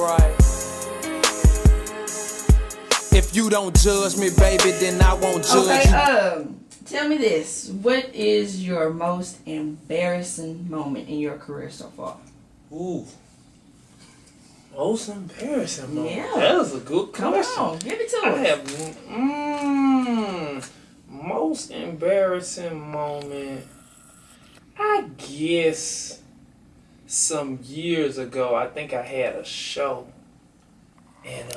right. If you don't judge me, baby, then I won't judge you. Tell me this. What is your most embarrassing moment in your career so far? Ooh. Most embarrassing moment? Yeah. That was a good question. Come on, give it to us. I have, most embarrassing moment, I guess some years ago, I think I had a show. And,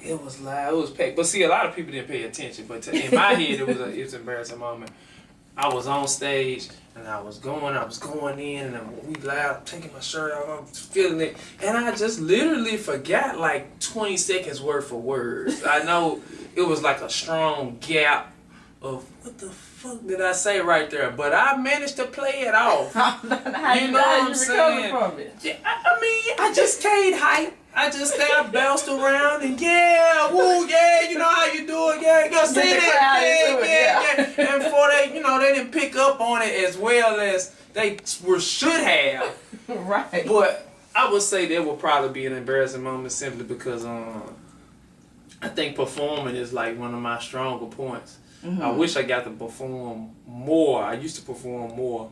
it was loud, it was packed. But see, a lot of people didn't pay attention. But in my head, it was an embarrassing moment. I was on stage and I was going in, and we loud, taking my shirt off, I'm feeling it. And I just literally forgot like 20 seconds worth of words. I know it was like a strong gap of what the fuck did I say right there? But I managed to play it off. You know what I'm saying? From it? I mean, I just stayed hype. I bounced around and yeah, woo, yeah, you know how you do it, yeah, go see that, yeah. And before they, they didn't pick up on it as well as they should have. Right. But I would say that would probably be an embarrassing moment simply because I think performing is like one of my stronger points. Mm-hmm. I wish I got to perform more. I used to perform more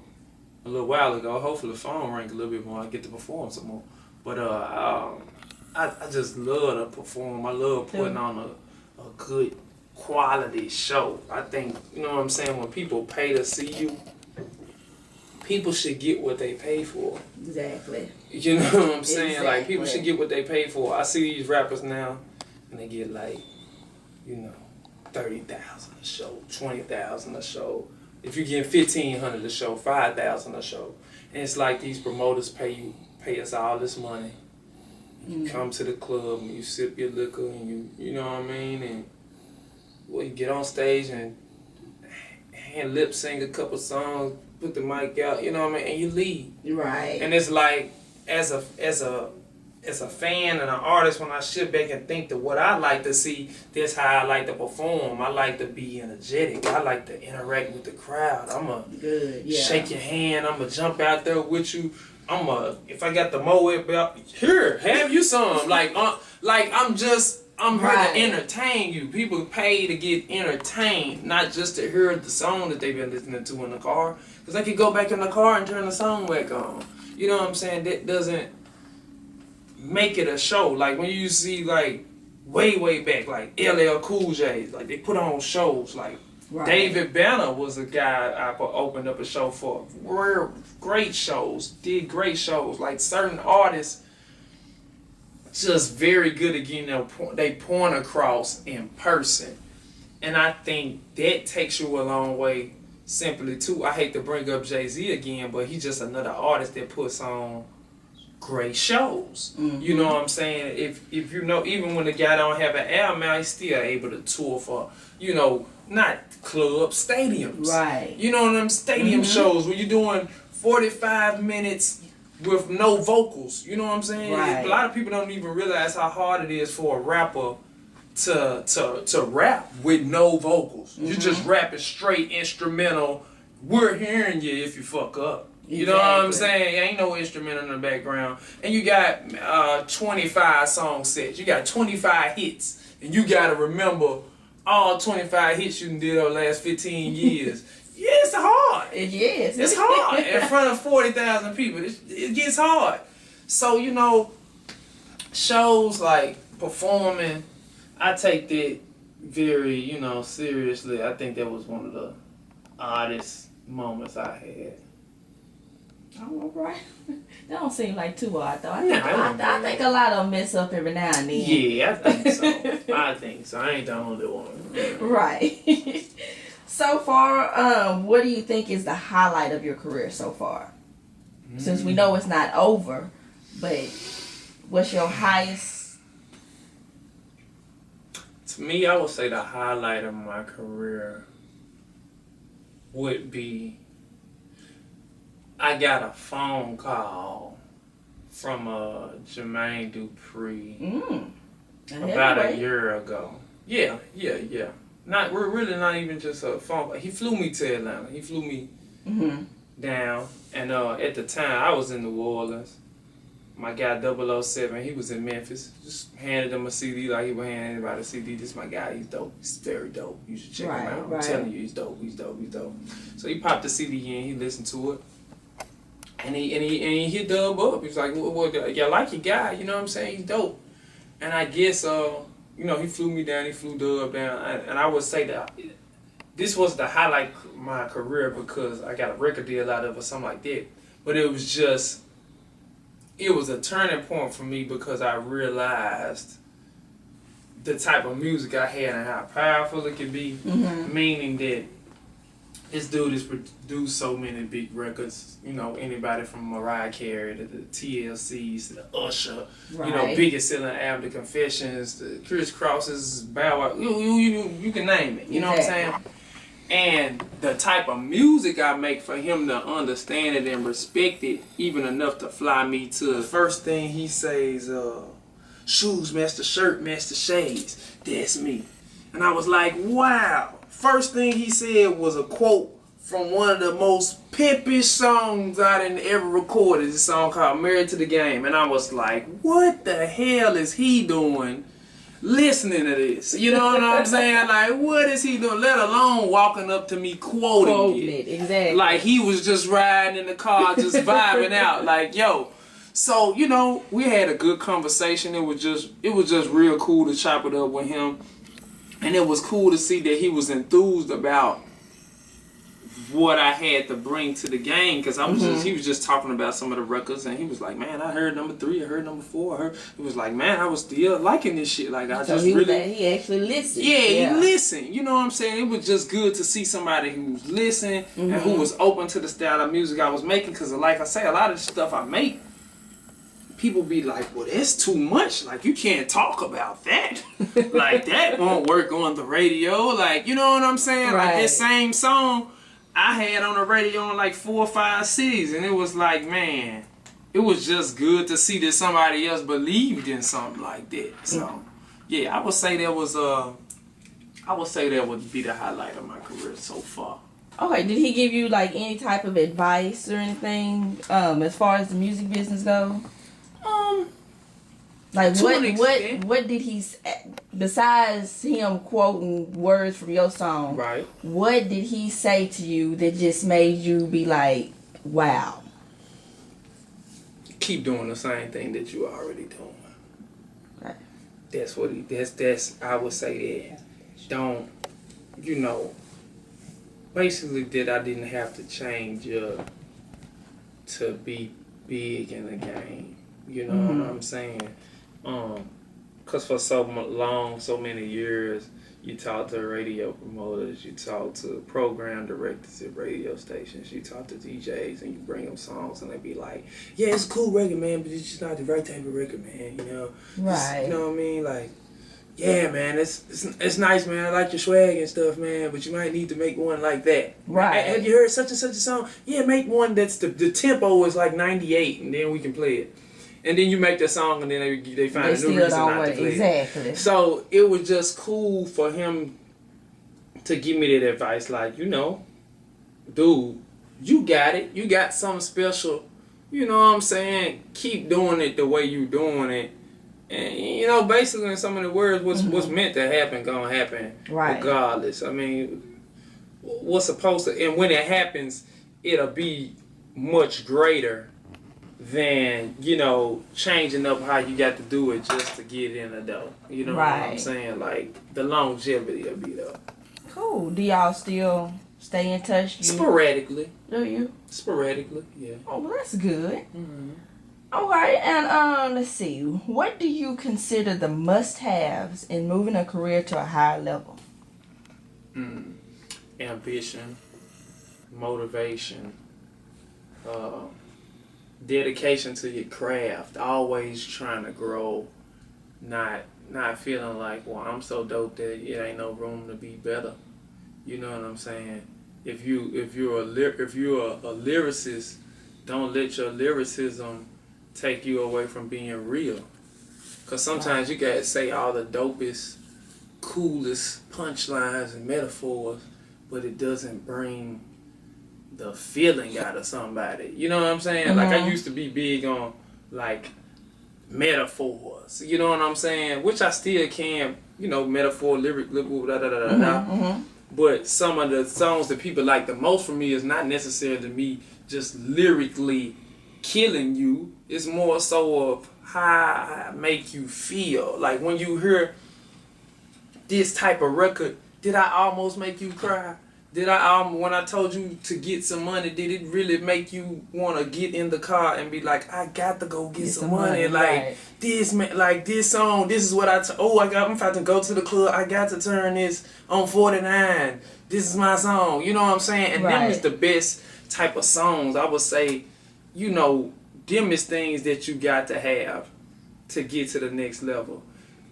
a little while ago. Hopefully the phone rang a little bit more. I get to perform some more. But I just love to perform. I love putting on a good quality show. I think, you know what I'm saying, when people pay to see you, people should get what they pay for. Exactly. You know what I'm saying? Exactly. Like, people should get what they pay for. I see these rappers now, and they get like, $30,000 a show, $20,000 a show. If you get $1,500 a show, $5,000 a show. And it's like these promoters pay us all this money. You come to the club and you sip your liquor and you know what I mean? And you get on stage and hand lip sing a couple songs, put the mic out, you know what I mean? And you leave. Right. And it's like, as a fan and an artist, when I sit back and think that what I like to see, that's how I like to perform. I like to be energetic. I like to interact with the crowd. I'm going to shake your hand. I'm going to jump out there with you. If I got the Moet belt, here, have you some. I'm here to entertain you. People pay to get entertained, not just to hear the song that they've been listening to in the car. Because they could go back in the car and turn the song back on. You know what I'm saying? That doesn't make it a show. Like when you see like way back, like LL Cool J, like they put on shows. Like David Banner was a guy I opened up a show for. Great shows, did great shows. Like certain artists, just very good at getting they point across in person. And I think that takes you a long way simply too. I hate to bring up Jay-Z again, but he's just another artist that puts on great shows. Mm-hmm. You know what I'm saying? If even when the guy don't have an album out, he's still able to tour for, not clubs, stadiums. Right. You know them stadium shows where you're doing 45 minutes with no vocals. You know what I'm saying? Right. A lot of people don't even realize how hard it is for a rapper to rap with no vocals. Mm-hmm. You're just rapping straight instrumental. We're hearing you if you fuck up. You know what I'm saying? Ain't no instrumental in the background. And you got 25 song sets. You got 25 hits. And you got to remember all 25 hits you did over the last 15 years. Yeah, it's hard. Yes. It's hard. In front of 40,000 people. It gets hard. So, shows like performing, I take that very, seriously. I think that was one of the oddest moments I had. Oh, right. That don't seem like too odd, though. I think a lot of them mess up every now and then. Yeah, I think so. I ain't the only one. Right. So far, what do you think is the highlight of your career so far? Since we know it's not over, but what's your highest? To me, I would say the highlight of my career would be I got a phone call from Jermaine Dupri about a year ago. Yeah. We're really not even just a phone. He flew me to Atlanta. He flew me down, and at the time I was in New Orleans, My guy 007, he was in Memphis. Just handed him a CD like he would hand anybody a CD. This my guy, he's dope. He's very dope. You should check him out. I'm telling you, he's dope. He's dope. He's dope. So he popped the CD in, he listened to it. And he hit Dub up. He was like, well, you like your guy, you know what I'm saying? He's dope. And I guess, you know, he flew me down, he flew Dub down. And I would say that this was the highlight of my career because I got a record deal out of it or something like that. But it was just, it was a turning point for me because I realized the type of music I had and how powerful it could be. Meaning that this dude has produced so many big records. You know, anybody from Mariah Carey to the TLCs to the Usher. You know, biggest selling album, The Confessions, the Criss Crosses, Bow Wow. You can name it. You know what I'm saying? And the type of music I make for him to understand it and respect it even enough to fly me to the first thing he says, shoes match the shirt, match the shades. That's me. And I was like, wow. First thing he said was a quote from one of the most pimpish songs I done ever recorded. It's a song called Married to the Game. And I was like, what the hell is he doing listening to this? You know what I'm saying? Like, what is he doing? Let alone walking up to me quoting it. Exactly. Like he was just riding in the car, just vibing out. Like, yo. So, you know, we had a good conversation. It was just real cool to chop it up with him. And it was cool to see that he was enthused about what I had to bring to the game, because he was just talking about some of the records, and he was like, man, I heard number 3, I heard number 4, he was like, man, I was still liking this shit. Like, he actually listened. Yeah, he listened. You know what I'm saying? It was just good to see somebody who was listening and who was open to the style of music I was making, because like I say, a lot of the stuff I make, people be like, well, that's too much. Like, you can't talk about that. Like, that won't work on the radio. Like, you know what I'm saying? Like, that same song I had on the radio in like 4 or 5 cities. And it was like, man, it was just good to see that somebody else believed in something like that. So, yeah, I would say that would be the highlight of my career so far. Okay, did he give you like any type of advice or anything as far as the music business goes? Like what did he, besides him quoting words from your song, what did he say to you that just made you be like, wow? Keep doing the same thing that you already doing. Right. That's what that's I would say that. Don't, you know, basically that I didn't have to change up to be big in the game. You know what I'm saying? Cause for so long, so many years, you talk to radio promoters, you talk to program directors at radio stations, you talk to DJs, and you bring them songs, and they be like, "Yeah, it's a cool record, man, but it's just not the right type of record, man." You know, right? You know what I mean? Like, yeah, man, it's nice, man. I like your swag and stuff, man, but you might need to make one like that. Right? Have you heard such and such a song? Yeah, make one that's the tempo is like 98, and then we can play it. And then you make the song, and then they find a new reason not to play it. Exactly. So it was just cool for him to give me that advice, like, you know, dude, you got it. You got something special. You know what I'm saying? Keep doing it the way you doing it. And, you know, basically in some of the words, what's meant to happen gonna happen regardless. I mean, what's supposed to, and when it happens, it'll be much greater than, you know, changing up how you got to do it just to get in the dough. You know what I'm saying? Like, the longevity will be there. Cool. Do y'all still stay in touch? Sporadically. Do you? Sporadically, yeah. Oh, well, that's good. Okay, and let's see. What do you consider the must-haves in moving a career to a higher level? Ambition, motivation, dedication to your craft, always trying to grow, not feeling like, well, I'm so dope that it ain't no room to be better. You know what I'm saying? If you're a lyricist, don't let your lyricism take you away from being real. Cause sometimes you gotta say all the dopest, coolest punchlines and metaphors, but it doesn't bring the feeling out of somebody. You know what I'm saying? Like, I used to be big on, like, metaphors. You know what I'm saying? Which I still can, metaphor, lyric, da da da da da. But some of the songs that people like the most from me is not necessarily me just lyrically killing you. It's more so of how I make you feel. Like when you hear this type of record, did I almost make you cry? Did I when I told you to get some money, did it really make you want to get in the car and be like, I got to go get some money? Like right. this man, like this song, this is what I'm about to go to the club. I got to turn this on 49. This is my song. You know what I'm saying? And them is the best type of songs. I would say, them is things that you got to have to get to the next level.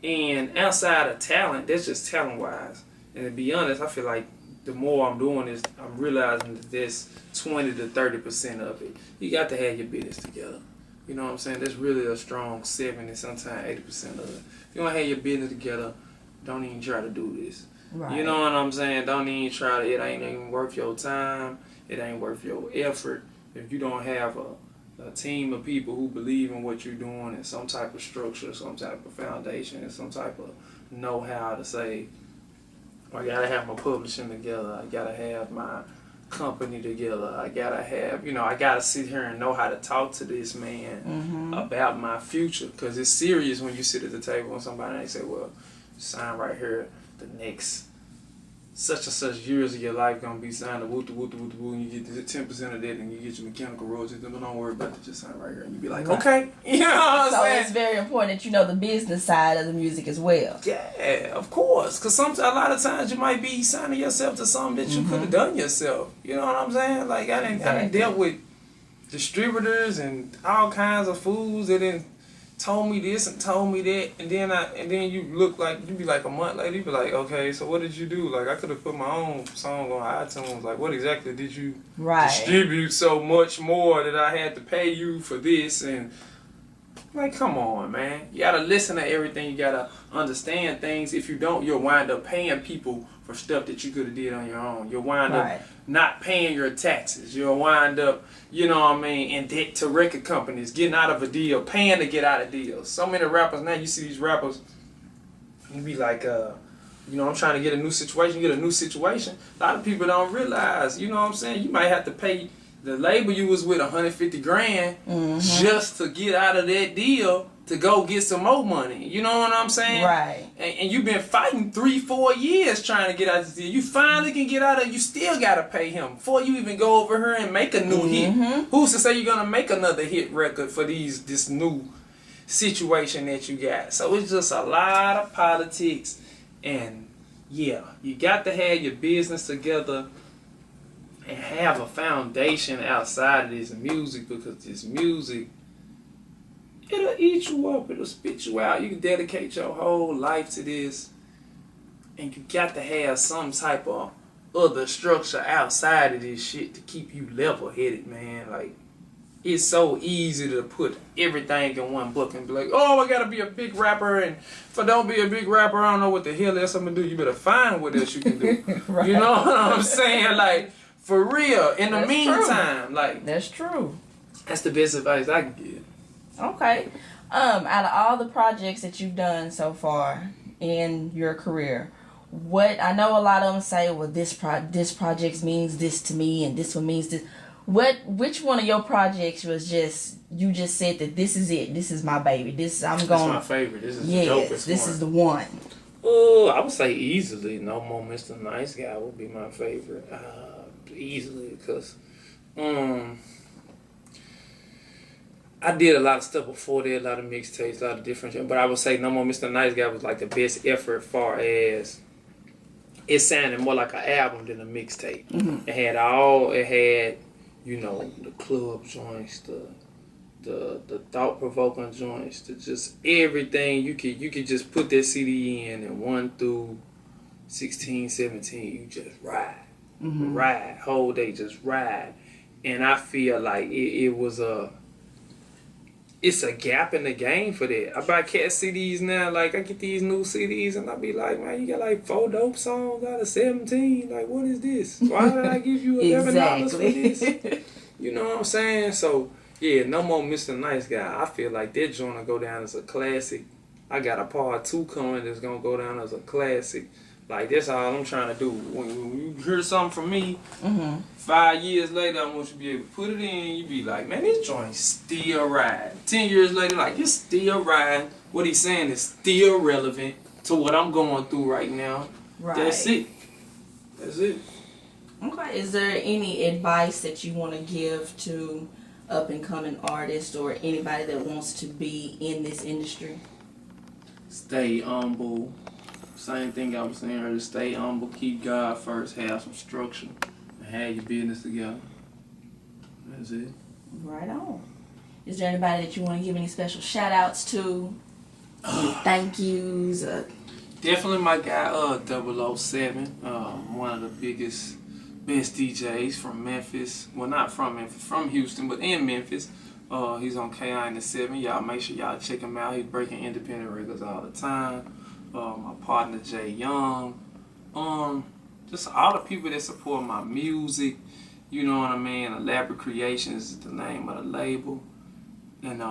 And outside of talent, that's just talent wise. And to be honest, I feel like the more I'm doing this, I'm realizing that there's 20 to 30% of it. You got to have your business together. You know what I'm saying? That's really a strong 70, sometimes 80% of it. If you don't have your business together, don't even try to do this. Right. You know what I'm saying? Don't even try to. It ain't even worth your time. It ain't worth your effort. If you don't have a team of people who believe in what you're doing and some type of structure, some type of foundation, and some type of know-how to say, I gotta have my publishing together. I gotta have my company together. I gotta have, I gotta sit here and know how to talk to this man about my future. Because it's serious when you sit at the table and somebody and they say, well, sign right here, the next such and such years of your life gonna be signed to woo and you get 10% of that and you get your mechanical royalties, then don't worry about it, just sign right here. And you be like, okay. You know what I'm saying? So it's very important that you know the business side of the music as well. Yeah, of course. Because a lot of times you might be signing yourself to something that you could have done yourself. You know what I'm saying? Like I done dealt with distributors and all kinds of fools that didn't told me this and told me that, and then you be like a month later, you be like, okay, so what did you do? Like I could have put my own song on iTunes. Like what exactly did you distribute so much more that I had to pay you for this? And like, come on, man. You gotta listen to everything. You gotta understand things. If you don't, you'll wind up paying people for stuff that you could have did on your own. You'll wind up not paying your taxes. You'll wind up, in debt to record companies, getting out of a deal, paying to get out of deals. So many rappers now, you see these rappers, you be like, I'm trying to get a new situation. You get a new situation. A lot of people don't realize, you know what I'm saying? You might have to pay the label you was with $150,000 just to get out of that deal to go get some more money. You know what I'm saying? Right. And you've been fighting 3-4 years trying to get out of this deal. You finally can get out of it. You still got to pay him before you even go over here and make a new hit. Who's to say you're going to make another hit record for this new situation that you got? So it's just a lot of politics. And yeah, you got to have your business together and have a foundation outside of this music, because this music, it'll eat you up, it'll spit you out. You can dedicate your whole life to this, and you got to have some type of other structure outside of this shit to keep you level-headed, man. Like, it's so easy to put everything in one book and be like, oh, I gotta be a big rapper, and if I don't be a big rapper, I don't know what the hell else I'm gonna do. You better find what else you can do. Right. You know what I'm saying? Like, for real. In the meantime, like, that's true. That's the best advice I can give. Okay. Out of all the projects that you've done so far in your career, what I know a lot of them say, well, this project means this to me, and this one means this. Which one of your projects was you just said that this is it, this is my baby, this I'm going. This is my favorite. This is the dopest one. This is the one. Oh, I would say easily No More Mr. Nice Guy would be my favorite. Easily, because I did a lot of stuff before that, a lot of mixtapes, a lot of different, but I would say No More Mr. Nice Guy was like the best effort as far as it sounded more like an album than a mixtape. It had the club joints, the thought-provoking joints, just everything. You could just put that CD in, and 1 through 16, 17, you just ride. Ride. Whole day, just ride. And I feel like it's a gap in the game for that. I buy cat CDs now, like I get these new CDs and I be like, man, you got like 4 dope songs out of 17. Like, what is this? Why did I give you $11 for this? You know what I'm saying? So Yeah, no more Mr. Nice Guy. I feel like that joint will go down as a classic. I got a part 2 coming that's gonna go down as a classic. Like, that's all I'm trying to do. When you hear something from me, 5 years later, I want you to be able to put it in. You be like, man, this joint still riding. 10 years later, like, it's still riding. What he's saying is still relevant to what I'm going through right now. Right. That's it. That's it. Okay. Is there any advice that you want to give to up and coming artists or anybody that wants to be in this industry? Stay humble. Same thing I was saying earlier. Stay humble. Keep God first. Have some structure. And have your business together. That's it. Right on. Is there anybody that you want to give any special shout outs to? Any thank yous? Definitely my guy 007. One of the biggest, best DJs from Memphis. Well, not from Memphis. From Houston, but in Memphis. He's on KI-7. Y'all make sure y'all check him out. He's breaking independent records all the time. My partner Jay Young. Just all the people that support my music. You know what I mean? Elaborate Creations is the name of the label. And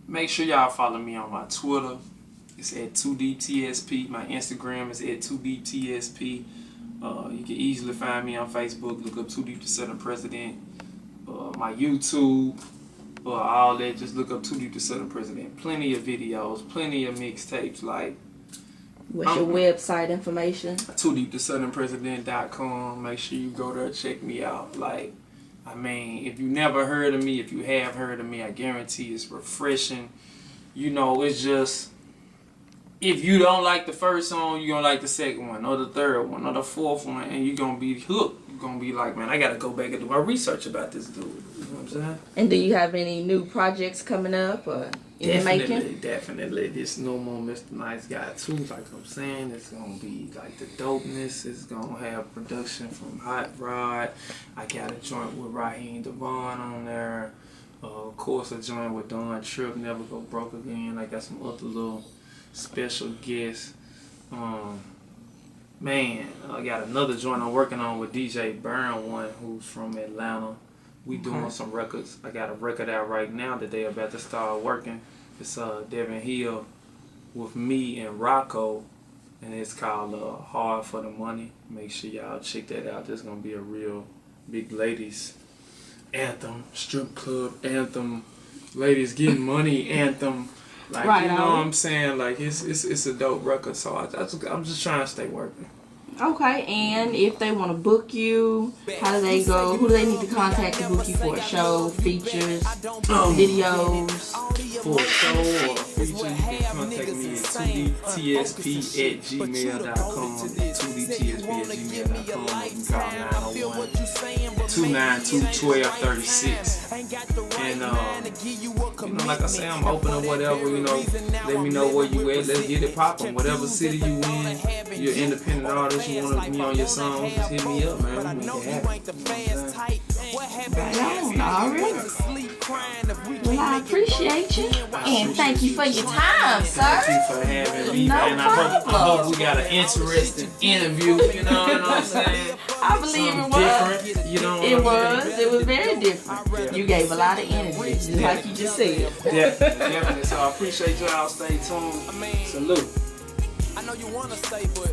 make sure y'all follow me on my Twitter. It's at 2DTSP. My Instagram is at 2DTSP. You can easily find me on Facebook. Look up 2D to Southern President. My YouTube. All that. Just look up 2D to Southern President. Plenty of videos. Plenty of mixtapes. Like, what's your website information? 2DTheSouthernPresident.com. Make sure you go there, check me out. Like, I mean, if you never heard of me, if you have heard of me, I guarantee it's refreshing. You know, it's just, if you don't like the first song, you're going to like the second one, or the third one, or the fourth one, and you're going to be hooked. You're going to be like, man, I got to go back and do my research about this dude. You know what I'm saying? And do you have any new projects coming up or in the making? Definitely. This No More Mr. Nice Guy 2, like I'm saying, it's going to be like the dopeness. It's going to have production from Hot Rod. I got a joint with Raheem Devon on there. Of course, a joint with Don Tripp, Never Go Broke Again. I got some other little special guests. Man, I got another joint I'm working on with DJ Burn One, who's from Atlanta. We doing some records. I got a record out right now that they about to start working. It's Devin Hill with me and Rocco, and it's called Hard for the Money. Make sure y'all check that out. There's gonna be a real big ladies anthem, strip club anthem, ladies getting money anthem. Like, right, you know what I'm saying? Like, it's a dope record. So I'm just trying to stay working. Okay, and if they want to book you, how do they go? Who do they need to contact to book you for a show, features, videos? For a show or a feature, you can contact me at 2dtsp@gmail.com. 2dtsp@gmail.com. You can call 901-292-1236. And you know, like I say, I'm open to whatever. You know, let me know where you at. Let's get it popping. Whatever city you in, you're an independent artist. You want to be on your song, just hit me up, man. We make it happen. Alright. Well, I appreciate you, and thank you for your time, sir. Thank you for having me, man. I hope we got an interesting interview. You know what I'm saying? I believe it was. Different, you know what It was very different. You gave a lot of energy, just like you just said. Definitely. So I appreciate y'all. Stay tuned. Salute. I know you wanna stay, but